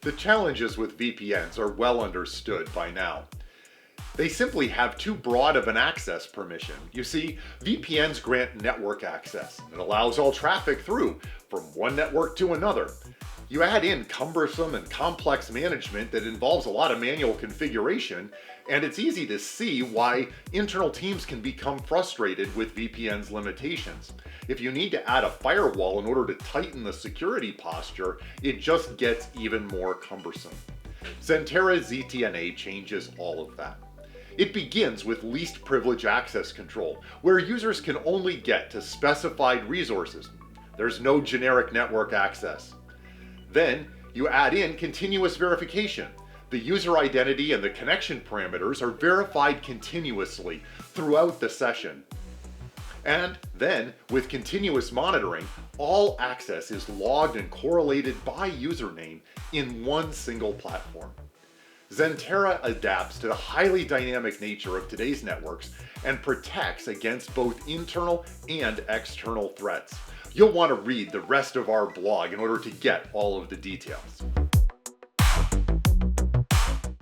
The challenges with VPNs are well understood by now. They simply have too broad of an access permission. You see, VPNs grant network access. It allows all traffic through from one network to another. You add in cumbersome and complex management that involves a lot of manual configuration, and it's easy to see why internal teams can become frustrated with VPN's limitations. If you need to add a firewall in order to tighten the security posture, it just gets even more cumbersome. Zentera ZTNA changes all of that. It begins with least privilege access control, where users can only get to specified resources. There's no generic network access. Then, you add in continuous verification. The user identity and the connection parameters are verified continuously throughout the session. And then, with continuous monitoring, all access is logged and correlated by username in one single platform. Zentera adapts to the highly dynamic nature of today's networks and protects against both internal and external threats. You'll want to read the rest of our blog in order to get all of the details.